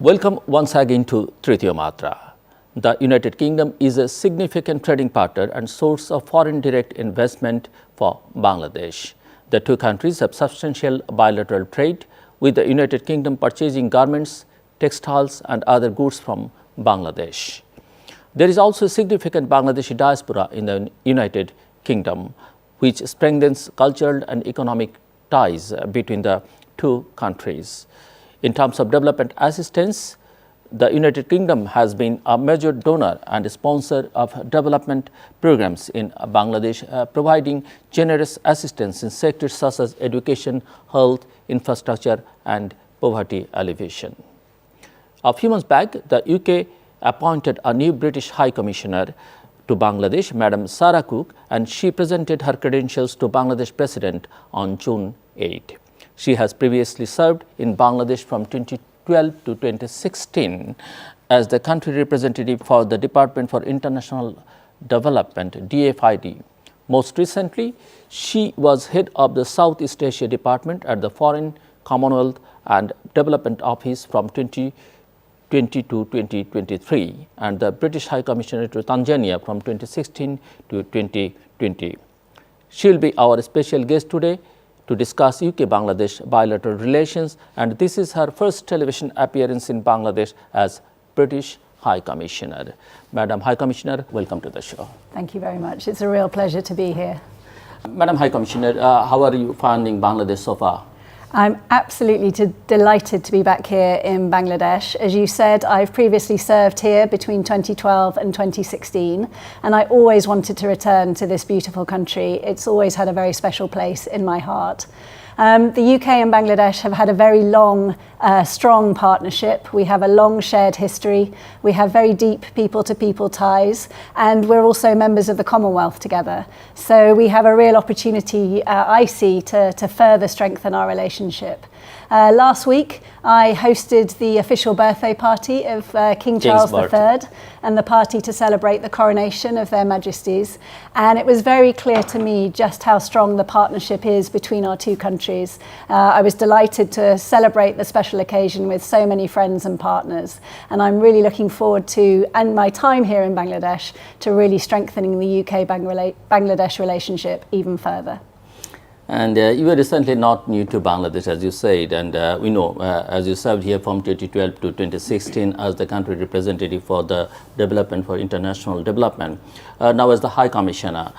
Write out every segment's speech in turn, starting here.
Welcome once again to Tritiyo Matra. The United Kingdom is a significant trading partner and source of foreign direct investment for Bangladesh. The two countries have substantial bilateral trade, with the United Kingdom purchasing garments, textiles and other goods from Bangladesh. There is also a significant Bangladeshi diaspora in the United Kingdom, which strengthens cultural and economic ties between the two countries. In terms of development assistance, the United Kingdom has been a major donor and sponsor of development programs in Bangladesh, providing generous assistance in sectors such as education, health, infrastructure, and poverty alleviation. A few months back, the UK appointed a new British High Commissioner to Bangladesh, Madam Sarah Cooke, and she presented her credentials to Bangladesh President on June 8. She has previously served in Bangladesh from 2012 to 2016 as the country representative for the Department for International Development, DFID. Most recently, she was head of the Southeast Asia Department at the Foreign, Commonwealth and Development Office from 2020 to 2023 and the British High Commissioner to Tanzania from 2016 to 2020. She will be our special guest today to discuss UK-Bangladesh bilateral relations, and this is her first television appearance in Bangladesh as British High Commissioner. Madam High Commissioner, welcome to the show. Thank you very much. It's a real pleasure to be here. Madam High Commissioner, how are you finding Bangladesh so far? I'm absolutely delighted to be back here in Bangladesh. As you said, I've previously served here between 2012 and 2016, and I always wanted to return to this beautiful country. It's always had a very special place in my heart. The UK and Bangladesh have had a very long, strong partnership. We have a long shared history. We have very deep people-to-people ties, and we're also members of the Commonwealth together. So we have a real opportunity, I see, to further strengthen our relationship. Last week, I hosted the official birthday party of King Charles III and the party to celebrate the coronation of their majesties. And it was very clear to me just how strong the partnership is between our two countries. I was delighted to celebrate the special occasion with so many friends and partners. And I'm really looking forward to, and my time here in Bangladesh, to really strengthening the UK-Bangladesh relationship even further. And you were recently not new to Bangladesh, as you said, and we know as you served here from 2012 to 2016 as the country representative for the Development for International Development. Now as the High Commissioner,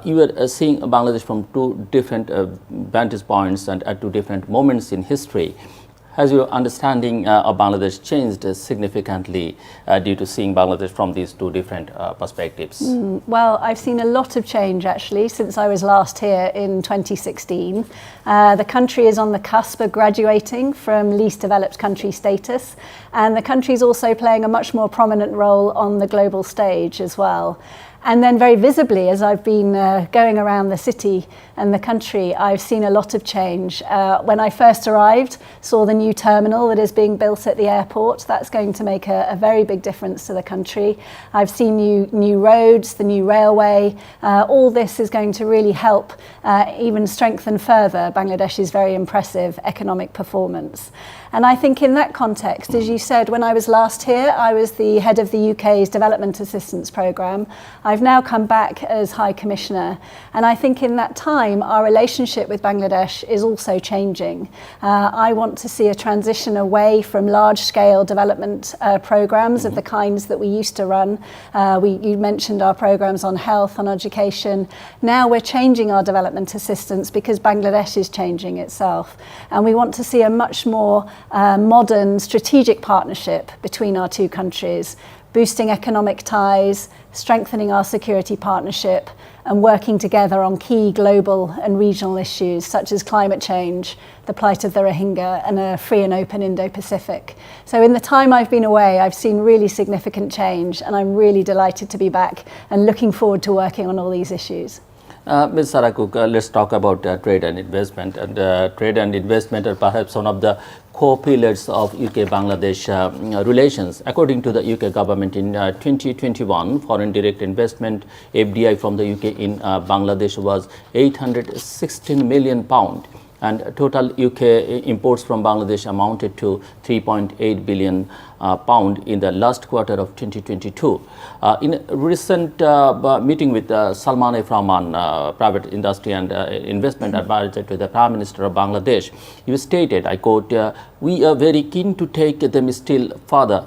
you were seeing Bangladesh from two different vantage points and at two different moments in history. Has your understanding of Bangladesh changed significantly due to seeing Bangladesh from these two different perspectives? Well, I've seen a lot of change actually since I was last here in 2016. The country is on the cusp of graduating from least developed country status, and the country is also playing a much more prominent role on the global stage as well. And then very visibly, as I've been going around the city and the country, I've seen a lot of change. When I first arrived, saw the new terminal that is being built at the airport. That's going to make a very big difference to the country. I've seen new roads, the new railway. All this is going to really help even strengthen further Bangladesh's very impressive economic performance. And I think in that context, as you said, when I was last here, I was the head of the UK's Development Assistance Programme. I've now come back as High Commissioner. And I think in that time, our relationship with Bangladesh is also changing. I want to see a transition away from large-scale development programmes of the kinds that we used to run. You mentioned our programmes on health, on education. Now we're changing our development assistance because Bangladesh is changing itself. And we want to see a much more modern strategic partnership between our two countries, boosting economic ties, strengthening our security partnership, and working together on key global and regional issues such as climate change, the plight of the Rohingya, and a free and open Indo-Pacific. So in the time I've been away, I've seen really significant change, and I'm really delighted to be back and looking forward to working on all these issues. Ms. Sarah Cooke, let's talk about trade and investment. And trade and investment are perhaps one of the core pillars of UK-Bangladesh relations. According to the UK government in 2021, foreign direct investment FDI from the UK in Bangladesh was £816 million, and total UK imports from Bangladesh amounted to 3.8 billion pound in the last quarter of 2022. In a recent meeting with Salman F. Rahman, private industry and investment advisor to the Prime Minister of Bangladesh, you stated, I quote, "We are very keen to take them still further,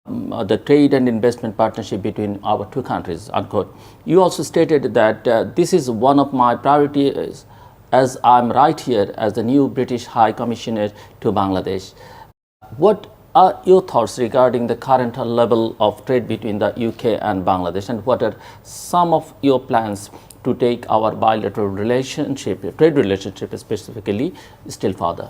the trade and investment partnership between our two countries," unquote. You also stated that this is one of my priorities as I'm right here as the new British High Commissioner to Bangladesh. What are your thoughts regarding the current level of trade between the UK and Bangladesh, and what are some of your plans to take our bilateral relationship, trade relationship specifically, still further?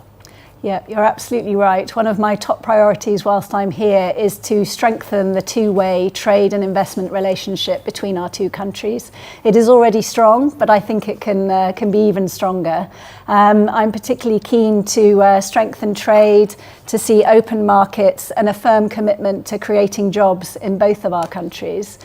Yeah, you're absolutely right. One of my top priorities whilst I'm here is to strengthen the two-way trade and investment relationship between our two countries. It is already strong, but I think it can be even stronger. I'm particularly keen to strengthen trade, to see open markets and a firm commitment to creating jobs in both of our countries.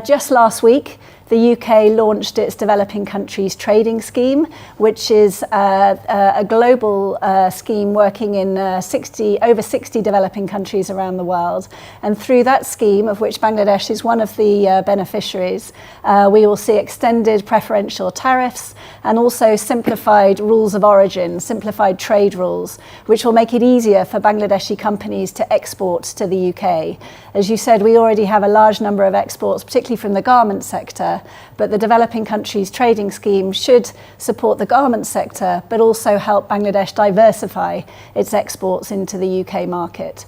Just last week, the UK launched its Developing Countries Trading Scheme, which is a global scheme working in over 60 developing countries around the world. And through that scheme, of which Bangladesh is one of the beneficiaries, we will see extended preferential tariffs and also simplified rules of origin, simplified trade rules, which will make it easier for Bangladeshi companies to export to the UK. As you said, we already have a large number of exports, particularly from the garment sector, but the Developing Countries Trading Scheme should support the garment sector, but also help Bangladesh diversify its exports into the UK market.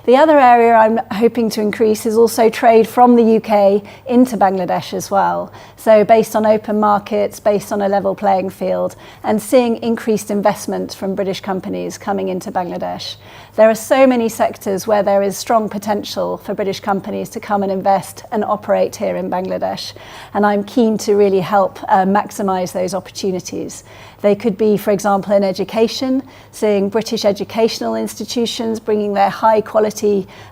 The other area I'm hoping to increase is also trade from the UK into Bangladesh as well. So based on open markets, based on a level playing field, and seeing increased investment from British companies coming into Bangladesh. There are so many sectors where there is strong potential for British companies to come and invest and operate here in Bangladesh. And I'm keen to really help maximise those opportunities. They could be, for example, in education, seeing British educational institutions bringing their high quality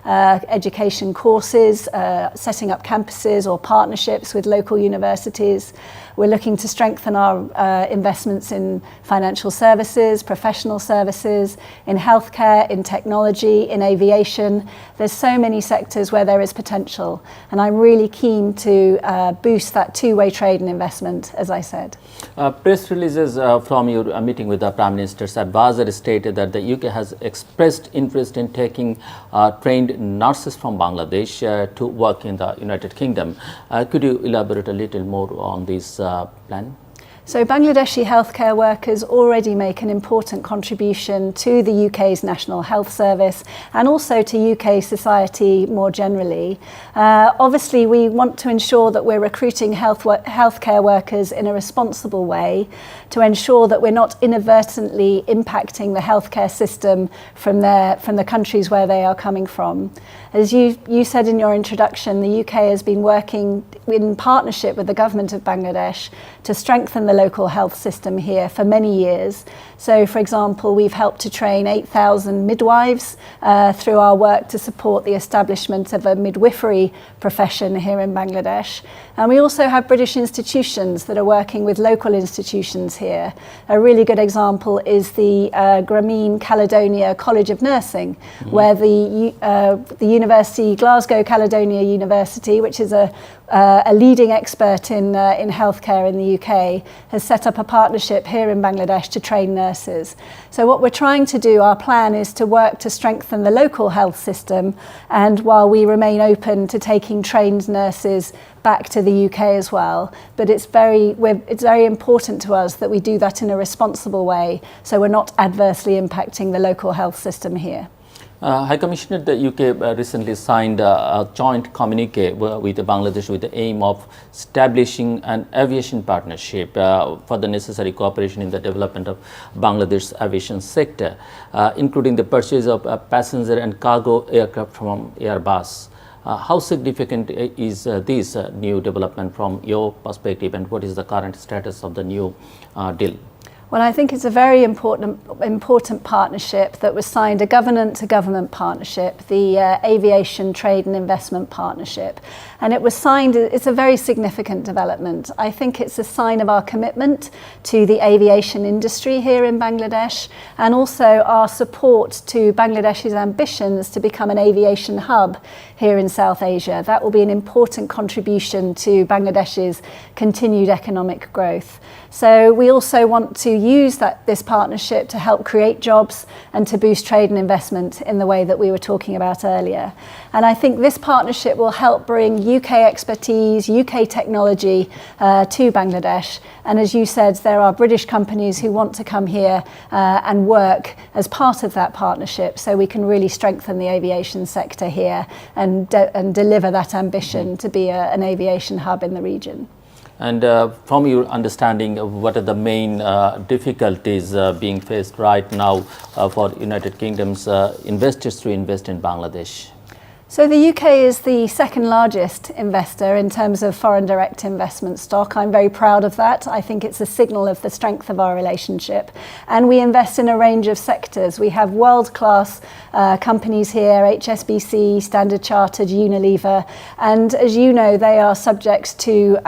education courses, setting up campuses or partnerships with local universities. We're looking to strengthen our investments in financial services, professional services, in healthcare, in technology, in aviation. There's so many sectors where there is potential, and I'm really keen to boost that two-way trade and investment, as I said. Press releases from your meeting with the Prime Minister's advisor stated that the UK has expressed interest in taking trained nurses from Bangladesh to work in the United Kingdom. Could you elaborate a little more on this plan? So Bangladeshi healthcare workers already make an important contribution to the UK's National Health Service and also to UK society more generally. Obviously, we want to ensure that we're recruiting healthcare workers in a responsible way to ensure that we're not inadvertently impacting the healthcare system from the countries where they are coming from. As you said in your introduction, the UK has been working in partnership with the government of Bangladesh to strengthen the local health system here for many years. So, for example, we've helped to train 8,000 midwives through our work to support the establishment of a midwifery profession here in Bangladesh. And we also have British institutions that are working with local institutions here. A really good example is the Grameen Caledonia College of Nursing, where the University, Glasgow Caledonia University, which is a leading expert in healthcare in the UK, has set up a partnership here in Bangladesh to train nurses. So what we're trying to do, our plan is to work to strengthen the local health system, and while we remain open to taking trained nurses back to the UK as well. But it's very important to us that we do that in a responsible way, so we're not adversely impacting the local health system here. High Commissioner, the UK recently signed a joint communique with Bangladesh with the aim of establishing an aviation partnership for the necessary cooperation in the development of Bangladesh's aviation sector, including the purchase of passenger and cargo aircraft from Airbus. How significant is this new development from your perspective, and what is the current status of the new deal? Well, I think it's a very important partnership that was signed, a government-to-government partnership, the Aviation Trade and Investment Partnership. And it was signed, it's a very significant development. I think it's a sign of our commitment to the aviation industry here in Bangladesh, and also our support to Bangladesh's ambitions to become an aviation hub here in South Asia. That will be an important contribution to Bangladesh's continued economic growth. So we also want to use this partnership to help create jobs and to boost trade and investment in the way that we were talking about earlier. And I think this partnership will help bring UK expertise, UK technology to Bangladesh. And as you said, there are British companies who want to come here and work as part of that partnership, so we can really strengthen the aviation sector here and deliver that ambition to be an aviation hub in the region. And from your understanding, what are the main difficulties being faced right now for United Kingdom's investors to invest in Bangladesh? So the UK is the second largest investor in terms of foreign direct investment stock. I'm very proud of that. I think it's a signal of the strength of our relationship. And we invest in a range of sectors. We have world-class companies here, HSBC, Standard Chartered, Unilever. And as you know, they are subject to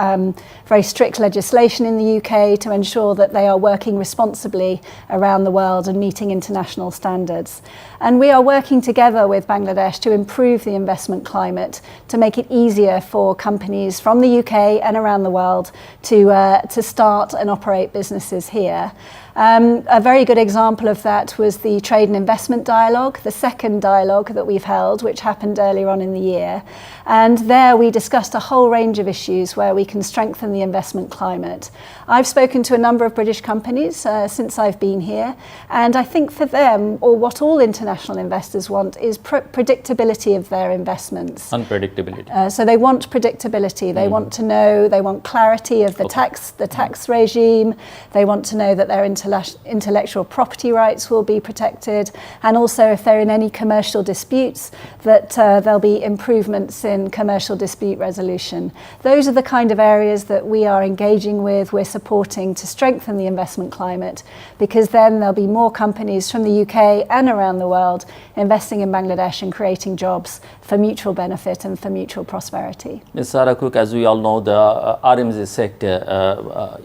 very strict legislation in the UK to ensure that they are working responsibly around the world and meeting international standards. And we are working together with Bangladesh to improve the investment climate, to make it easier for companies from the UK and around the world to start and operate businesses here. A very good example of that was the Trade and Investment Dialogue, the second dialogue that we've held, which happened earlier on in the year. And there we discussed a whole range of issues where we can strengthen the investment climate. I've spoken to a number of British companies since I've been here, and I think for them, or what all international investors want, is predictability of their investments. Unpredictability. So they want predictability. They want to know, they want clarity of the tax regime. They want to know that their intellectual property rights will be protected, and also if they're in any commercial disputes, that there'll be improvements in commercial dispute resolution. Those are the kind of areas that we are engaging with, we're supporting to strengthen the investment climate, because then there'll be more companies from the UK and around the world investing in Bangladesh and creating jobs for mutual benefit and for mutual prosperity. Ms. Sarah Cooke, as we all know, the RMZ sector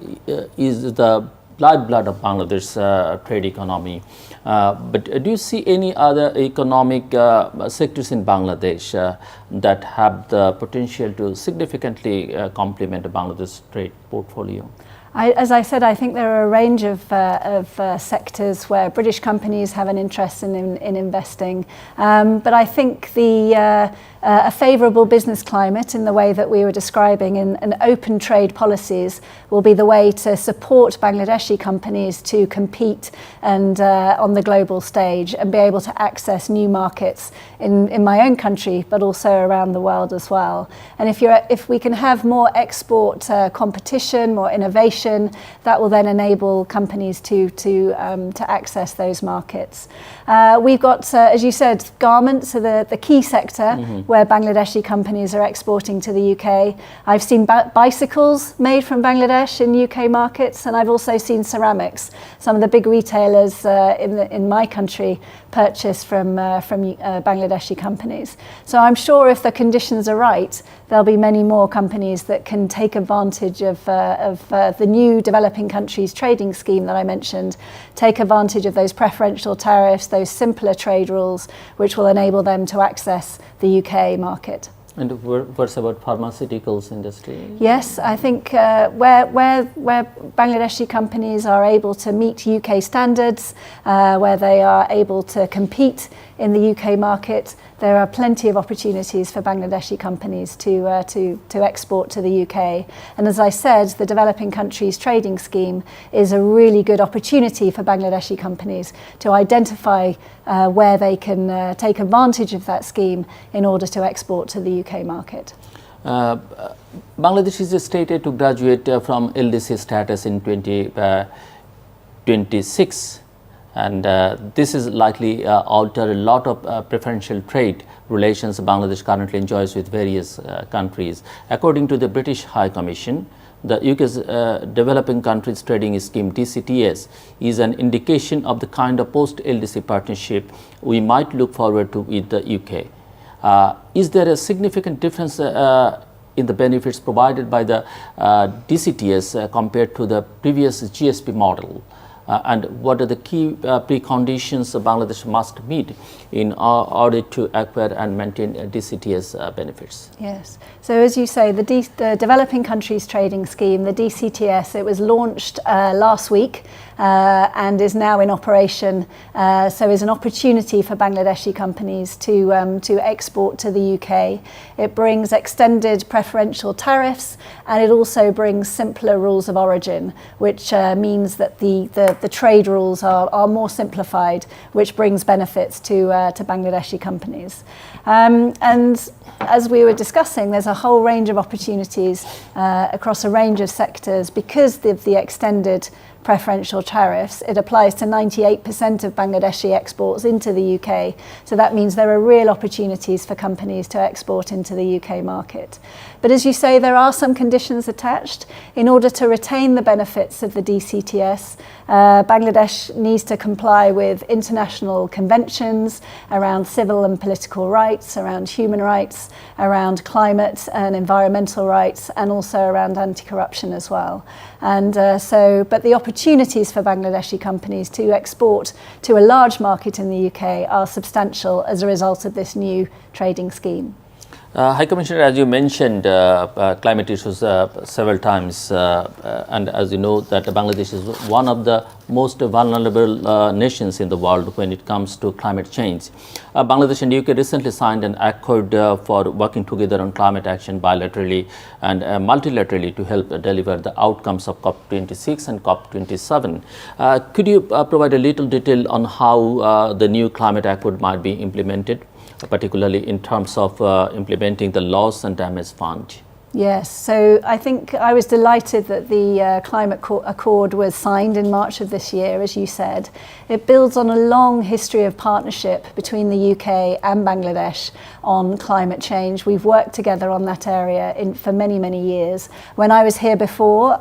is the lifeblood of Bangladesh's trade economy. But do you see any other economic sectors in Bangladesh that have the potential to significantly complement Bangladesh's trade portfolio? As I said, I think there are a range of sectors where British companies have an interest in investing. But I think a favourable business climate in the way that we were describing and open trade policies will be the way to support Bangladeshi companies to compete and on the global stage and be able to access new markets in my own country, but also around the world as well. And if we can have more export competition, more innovation, that will then enable companies to access those markets. We've got, as you said, garments are the key sector where Bangladeshi companies are exporting to the UK. I've seen bicycles made from Bangladesh in UK markets, and I've also seen ceramics. Some of the big retailers in my country purchase from Bangladeshi companies. So I'm sure if the conditions are right, there'll be many more companies that can take advantage of the new developing countries trading scheme that I mentioned, take advantage of those preferential tariffs, those simpler trade rules, which will enable them to access the UK market. And what's about pharmaceuticals industry? Yes, I think where Bangladeshi companies are able to meet UK standards, where they are able to compete in the UK market, there are plenty of opportunities for Bangladeshi companies to export to the UK. And as I said, the Developing Countries Trading Scheme is a really good opportunity for Bangladeshi companies to identify where they can take advantage of that scheme in order to export to the UK market. Bangladesh is stated to graduate from LDC status in 2026. And this is likely alter a lot of preferential trade relations Bangladesh currently enjoys with various countries. According to the British High Commission, the UK's Developing Countries Trading Scheme DCTS is an indication of the kind of post-LDC partnership we might look forward to with the UK. Is there a significant difference in the benefits provided by the DCTS compared to the previous GSP model? And what are the key preconditions Bangladesh must meet in order to acquire and maintain DCTS benefits? Yes. So as you say, the Developing Countries Trading Scheme, the DCTS, it was launched last week and is now in operation. So is an opportunity for Bangladeshi companies to export to the UK. It brings extended preferential tariffs, and it also brings simpler rules of origin, which means that the trade rules are more simplified, which brings benefits to Bangladeshi companies. And as we were discussing, there's a whole range of opportunities across a range of sectors because of the extended preferential tariffs. It applies to 98% of Bangladeshi exports into the UK. So that means there are real opportunities for companies to export into the UK market. But as you say, there are some conditions attached. In order to retain the benefits of the DCTS, Bangladesh needs to comply with international conventions around civil and political rights, around human rights, around climate and environmental rights, and also around anti-corruption as well. And but the opportunities for Bangladeshi companies to export to a large market in the UK are substantial as a result of this new trading scheme. High Commissioner, as you mentioned climate issues several times, and as you know that Bangladesh is one of the most vulnerable nations in the world when it comes to climate change. Bangladesh and UK recently signed an accord for working together on climate action bilaterally and multilaterally to help deliver the outcomes of COP26 and COP27. Could you provide a little detail on how the new climate accord might be implemented, particularly in terms of implementing the loss and damage fund? Yes, so I think I was delighted that the climate accord was signed in March of this year, as you said. It builds on a long history of partnership between the UK and Bangladesh on climate change. We've worked together on that area for many, many years. When I was here before,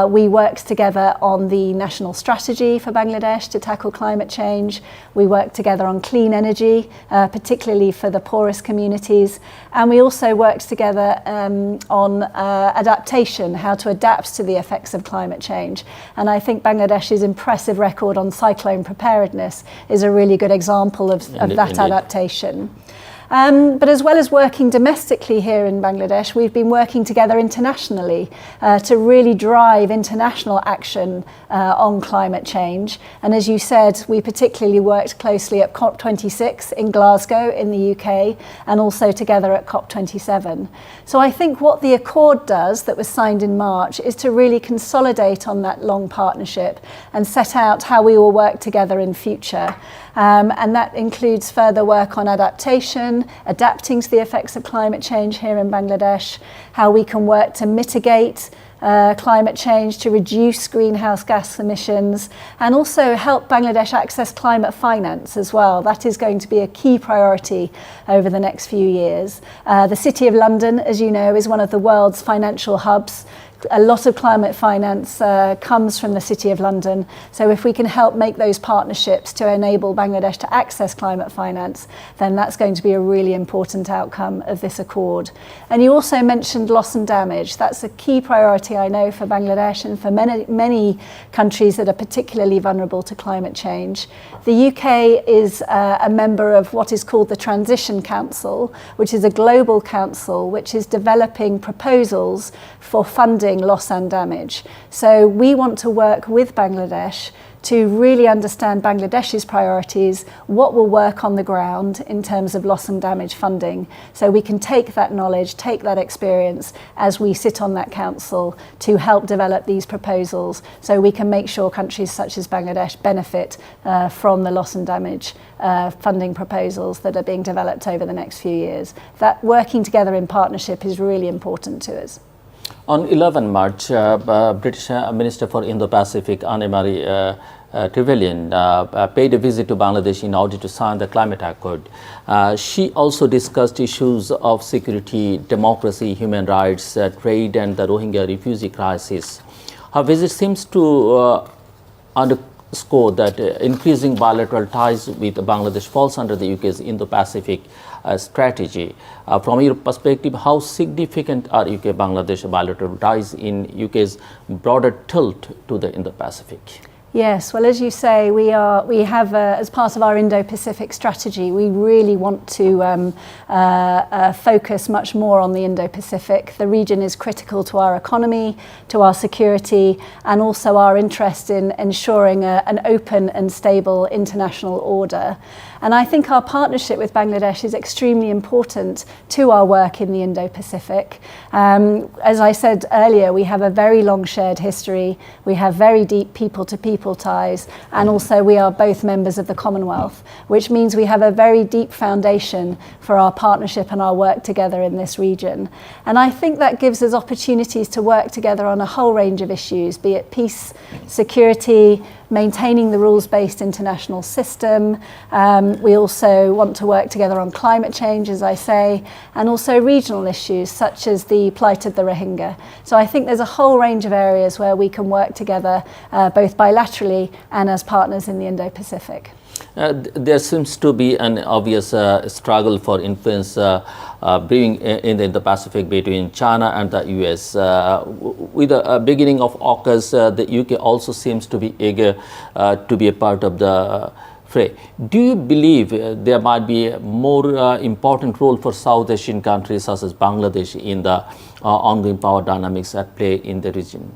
we worked together on the national strategy for Bangladesh to tackle climate change. We worked together on clean energy, particularly for the poorest communities. And we also worked together on adaptation, how to adapt to the effects of climate change. And I think Bangladesh's impressive record on cyclone preparedness is a really good example of that adaptation. But as well as working domestically here in Bangladesh, we've been working together internationally to really drive international action on climate change. And as you said, we particularly worked closely at COP26 in Glasgow in the UK and also together at COP27. So I think what the accord does that was signed in March is to really consolidate on that long partnership and set out how we will work together in future. And that includes further work on adaptation, adapting to the effects of climate change here in Bangladesh, how we can work to mitigate climate change, to reduce greenhouse gas emissions, and also help Bangladesh access climate finance as well. That is going to be a key priority over the next few years. The City of London, as you know, is one of the world's financial hubs. A lot of climate finance comes from the City of London. So if we can help make those partnerships to enable Bangladesh to access climate finance, then that's going to be a really important outcome of this accord. And you also mentioned loss and damage. That's a key priority, I know, for Bangladesh and for many countries that are particularly vulnerable to climate change. The UK is a member of what is called the Transition Council, which is a global council which is developing proposals for funding loss and damage. So we want to work with Bangladesh to really understand Bangladesh's priorities, what will work on the ground in terms of loss and damage funding. So we can take that knowledge, take that experience as we sit on that council to help develop these proposals so we can make sure countries such as Bangladesh benefit from the loss and damage funding proposals that are being developed over the next few years. That working together in partnership is really important to us. On 11 March, British Minister for Indo-Pacific, Anne-Marie Trevelyan paid a visit to Bangladesh in order to sign the climate accord. She also discussed issues of security, democracy, human rights, trade, and the Rohingya refugee crisis. Her visit seems to underscore that increasing bilateral ties with Bangladesh falls under the UK's Indo-Pacific strategy. From your perspective, how significant are UK-Bangladesh bilateral ties in UK's broader tilt to the Indo-Pacific? Yes, well, as you say, we have, as part of our Indo-Pacific strategy, we really want to focus much more on the Indo-Pacific. The region is critical to our economy, to our security, and also our interest in ensuring an open and stable international order. And I think our partnership with Bangladesh is extremely important to our work in the Indo-Pacific. As I said earlier, we have a very long shared history. We have very deep people-to-people ties, and also we are both members of the Commonwealth, which means we have a very deep foundation for our partnership and our work together in this region. And I think that gives us opportunities to work together on a whole range of issues, be it peace, security, maintaining the rules-based international system. We also want to work together on climate change, as I say, and also regional issues such as the plight of the Rohingya. So I think there's a whole range of areas where we can work together, both bilaterally and as partners in the Indo-Pacific. There seems to be an obvious struggle for influence brewing in the Indo-Pacific between China and the US. With the beginning of AUKUS, the UK also seems to be eager to be a part of the fray. Do you believe there might be a more important role for South Asian countries such as Bangladesh in the ongoing power dynamics at play in the region?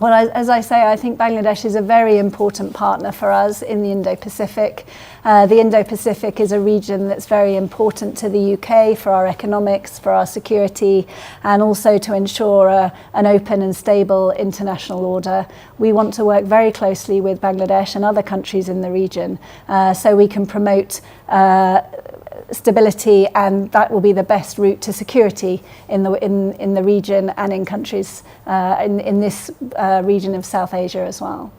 Well, as I say, I think Bangladesh is a very important partner for us in the Indo-Pacific. The Indo-Pacific is a region that's very important to the UK for our economics, for our security, and also to ensure an open and stable international order. We want to work very closely with Bangladesh and other countries in the region so we can promote stability, and that will be the best route to security in the region and in countries in this region of South Asia as well.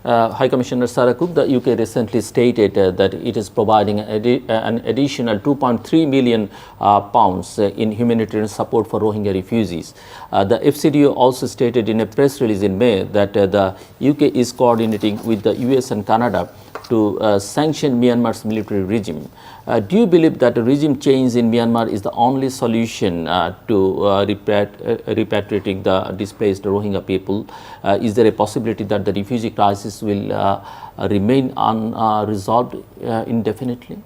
High Commissioner Sarah Cooke, the UK recently stated that it is providing an additional £2.3 million in humanitarian support for Rohingya refugees. The FCDO also stated in a press release in May that the UK is coordinating with the US and Canada to sanction Myanmar's military regime. Do you believe that a regime change in Myanmar is the only solution to repatriating the displaced Rohingya people? Is there a possibility that the refugee crisis will remain unresolved indefinitely?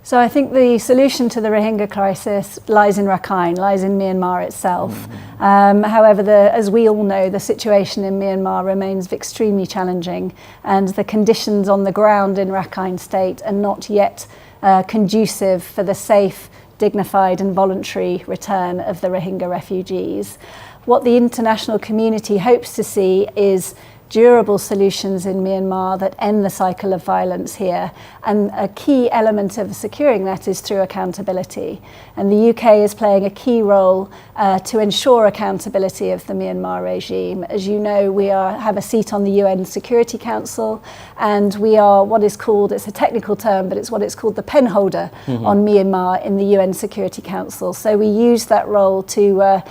So I think the solution to the Rohingya crisis lies in Rakhine, lies in Myanmar itself. However, as we all know, the situation in Myanmar remains extremely challenging, and the conditions on the ground in Rakhine State are not yet conducive for the safe, dignified and voluntary return of the Rohingya refugees. What the international community hopes to see is durable solutions in Myanmar that end the cycle of violence here, and a key element of securing that is through accountability. And the UK is playing a key role to ensure accountability of the Myanmar regime. As you know, we have a seat on the UN Security Council, and we are what is called, it's a technical term, but it's what it's called the pen holder on Myanmar in the UN Security Council. So we use that role to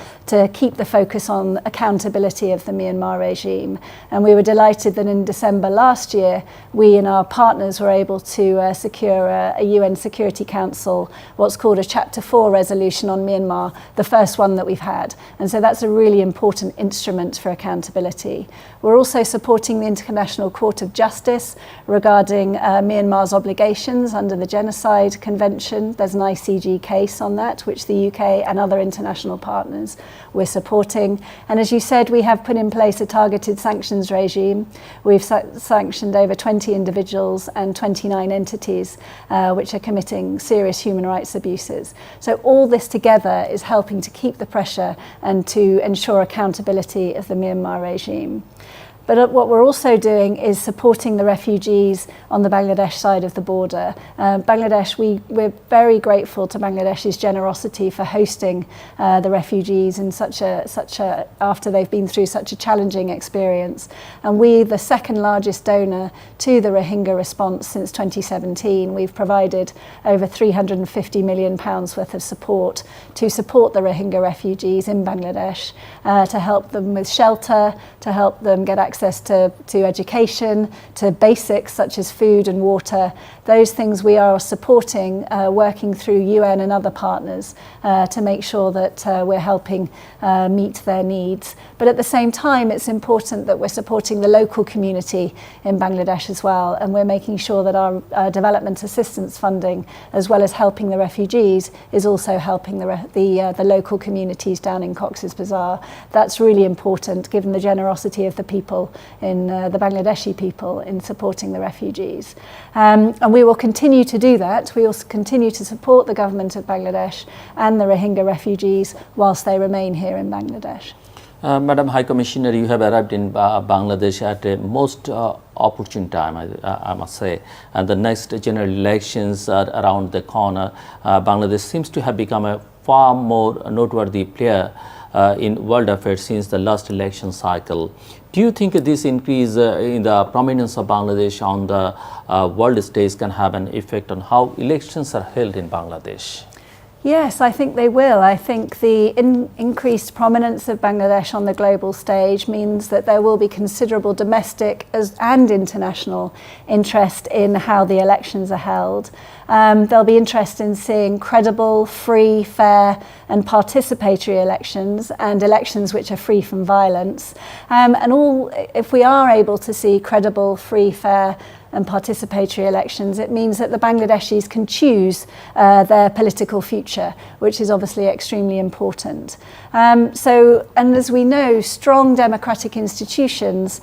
keep the focus on accountability of the Myanmar regime. And we were delighted that in December last year, we and our partners were able to secure a UN Security Council, what's called a Chapter 4 resolution on Myanmar, the first one that we've had. And so that's a really important instrument for accountability. We're also supporting the International Court of Justice regarding Myanmar's obligations under the Genocide Convention. There's an ICG case on that, which the UK and other international partners we're supporting. And as you said, we have put in place a targeted sanctions regime. We've sanctioned over 20 individuals and 29 entities which are committing serious human rights abuses. So all this together is helping to keep the pressure and to ensure accountability of the Myanmar regime. But what we're also doing is supporting the refugees on the Bangladesh side of the border. Bangladesh, we're very grateful to Bangladesh's generosity for hosting the refugees in after they've been through such a challenging experience. And we, the second largest donor to the Rohingya response since 2017, we've provided over £350 million worth of support to support the Rohingya refugees in Bangladesh, to help them with shelter, to help them get access to education, to basics such as food and water. Those things we are supporting, working through UN and other partners to make sure that we're helping meet their needs. But at the same time, it's important that we're supporting the local community in Bangladesh as well, and we're making sure that our development assistance funding, as well as helping the refugees, is also helping the local communities down in Cox's Bazar. That's really important, given the generosity of the people, the Bangladeshi people, in supporting the refugees. And we will continue to do that. We will continue to support the government of Bangladesh and the Rohingya refugees whilst they remain here in Bangladesh. Madam High Commissioner, you have arrived in Bangladesh at a most opportune time, I must say, and the next general elections are around the corner. Bangladesh seems to have become a far more noteworthy player in world affairs since the last election cycle. Do you think this increase in the prominence of Bangladesh on the world stage can have an effect on how elections are held in Bangladesh? Yes, I think they will. I think the increased prominence of Bangladesh on the global stage means that there will be considerable domestic and international interest in how the elections are held. There'll be interest in seeing credible, free, fair and participatory elections, and elections which are free from violence. If we are able to see credible, free, fair and participatory elections, it means that the Bangladeshis can choose their political future, which is obviously extremely important. And as we know, strong democratic institutions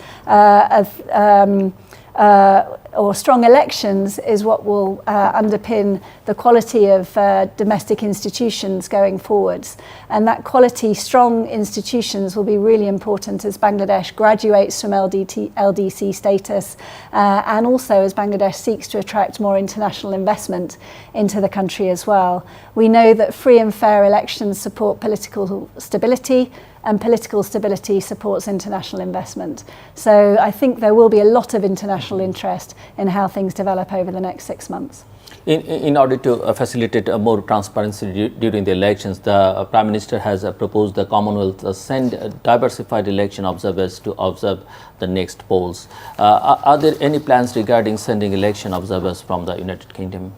or strong elections is what will underpin the quality of domestic institutions going forwards. And that quality, strong institutions, will be really important as Bangladesh graduates from LDC status and also as Bangladesh seeks to attract more international investment into the country as well. We know that free and fair elections support political stability, and political stability supports international investment. So I think there will be a lot of international interest in how things develop over the next 6 months. In order to facilitate more transparency during the elections, the Prime Minister has proposed the Commonwealth send diversified election observers to observe the next polls. Are there any plans regarding sending election observers from the United Kingdom?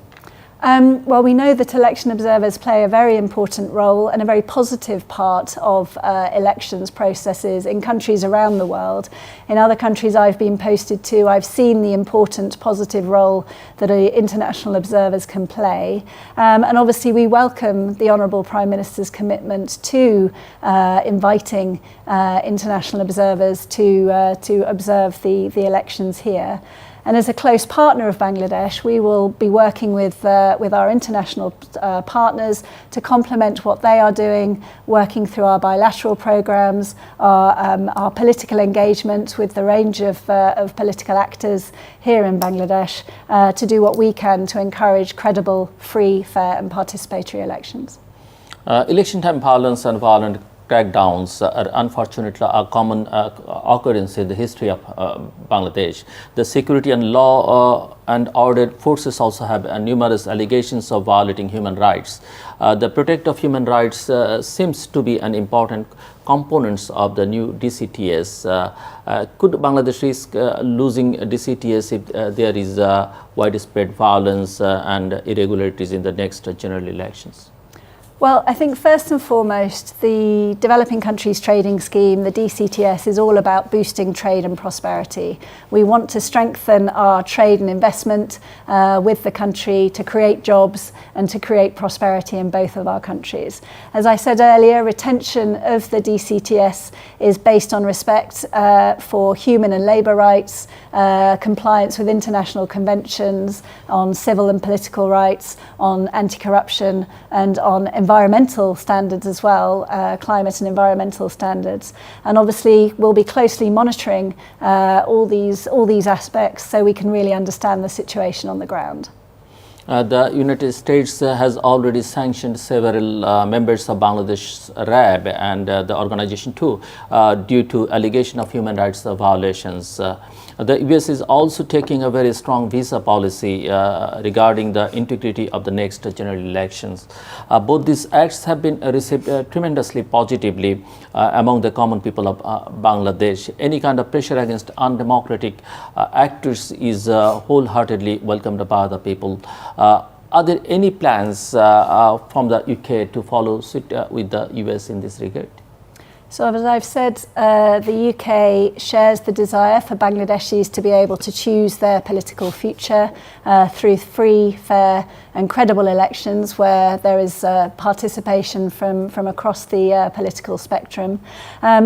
Well, we know that election observers play a very important role and a very positive part of elections processes in countries around the world. In other countries I've been posted to, I've seen the important positive role that international observers can play. And obviously we welcome the Honourable Prime Minister's commitment to inviting international observers to observe the elections here. And as a close partner of Bangladesh, we will be working with our international partners to complement what they are doing, working through our bilateral programs, our political engagement with the range of political actors here in Bangladesh to do what we can to encourage credible, free, fair and participatory elections. Election time violence and violent crackdowns are unfortunately a common occurrence in the history of Bangladesh. The security and law and order forces also have numerous allegations of violating human rights. The protect of human rights seems to be an important component of the new DCTs. Could Bangladesh risk losing DCTs if there is widespread violence and irregularities in the next general elections? Well, I think first and foremost, the Developing Countries Trading Scheme, the DCTS, is all about boosting trade and prosperity. We want to strengthen our trade and investment with the country to create jobs and to create prosperity in both of our countries. As I said earlier, retention of the DCTS is based on respect for human and labour rights, compliance with international conventions on civil and political rights, on anti-corruption and on environmental environmental standards as well, climate and environmental standards. And obviously we'll be closely monitoring all these aspects so we can really understand the situation on the ground. The United States has already sanctioned several members of Bangladesh's RAB and the organization too due to allegation of human rights violations. The US is also taking a very strong visa policy regarding the integrity of the next general elections. Both these acts have been received tremendously positively among the common people of Bangladesh. Any kind of pressure against undemocratic actors is wholeheartedly welcomed by the people. Are there any plans from the UK to follow suit with the US in this regard? So as I've said, the UK shares the desire for Bangladeshis to be able to choose their political future through free, fair and credible elections where there is participation from across the political spectrum.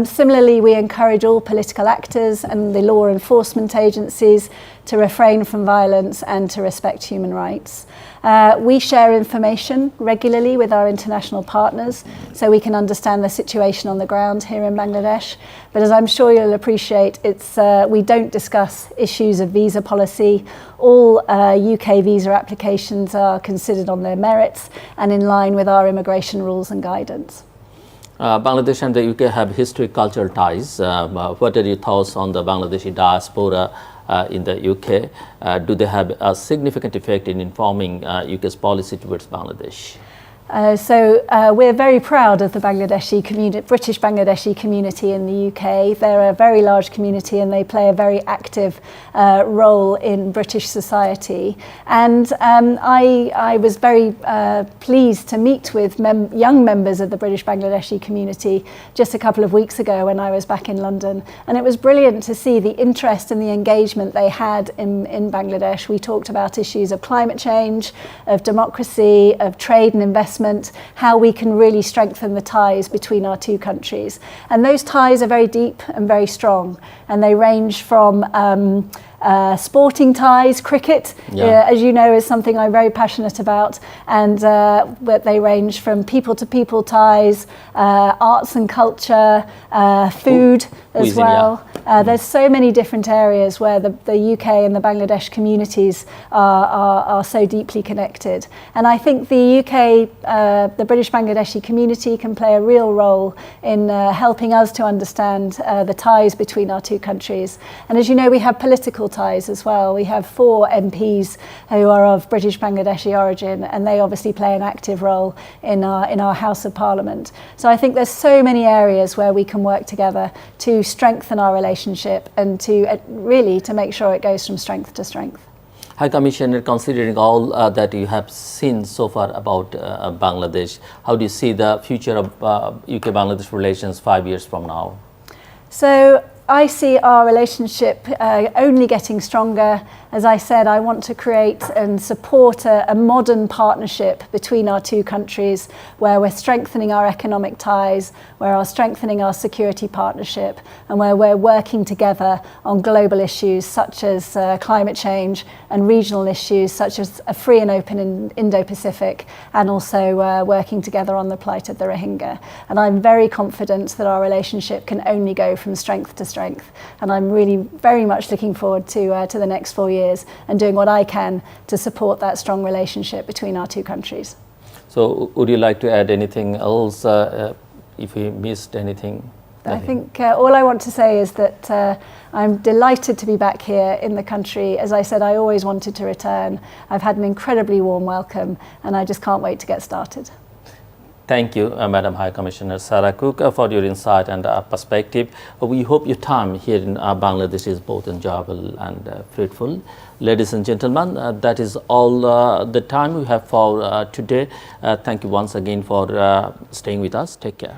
Similarly, we encourage all political actors and the law enforcement agencies to refrain from violence and to respect human rights. We share information regularly with our international partners so we can understand the situation on the ground here in Bangladesh. But as I'm sure you'll appreciate, we don't discuss issues of visa policy. All UK visa applications are considered on their merits and in line with our immigration rules and guidance. Bangladesh and the UK have historic cultural ties. What are your thoughts on the Bangladeshi diaspora in the UK? Do they have a significant effect in informing UK's policy towards Bangladesh? We're very proud of the Bangladeshi community, British Bangladeshi community in the UK. They're a very large community and they play a very active role in British society. And I was very pleased to meet with young members of the British Bangladeshi community just a couple of weeks ago when I was back in London. And it was brilliant to see the interest and the engagement they had in Bangladesh. We talked about issues of climate change, of democracy, of trade and investment, how we can really strengthen the ties between our two countries. And those ties are very deep and very strong, and they range from sporting ties, cricket, as you know, is something I'm very passionate about, and they range from people-to-people ties, arts and culture, food as well. There's so many different areas where the UK and the Bangladesh communities are so deeply connected. And I think the UK, the British Bangladeshi community can play a real role in helping us to understand the ties between our two countries. And as you know, we have political ties as well. We have 4 MPs who are of British Bangladeshi origin, and they obviously play an active role in our House of Parliament. So I think there's so many areas where we can work together to strengthen our relationship and to really to make sure it goes from strength to strength. High Commissioner, considering all that you have seen so far about Bangladesh, how do you see the future of UK-Bangladesh relations 5 years from now? So I see our relationship only getting stronger. As I said, I want to create and support a modern partnership between our two countries where we're strengthening our economic ties, where we're strengthening our security partnership, and where we're working together on global issues such as climate change and regional issues such as a free and open Indo-Pacific, and also working together on the plight of the Rohingya. And I'm very confident that our relationship can only go from strength to strength. And I'm really very much looking forward to the next 4 years and doing what I can to support that strong relationship between our two countries. So would you like to add anything else if we missed anything? I think all I want to say is that I'm delighted to be back here in the country. As I said, I always wanted to return. I've had an incredibly warm welcome and I just can't wait to get started. Thank you, Madam High Commissioner Sarah Cooke, for your insight and perspective. We hope your time here in Bangladesh is both enjoyable and fruitful. Ladies and gentlemen, that is all the time we have for today. Thank you once again for staying with us. Take care.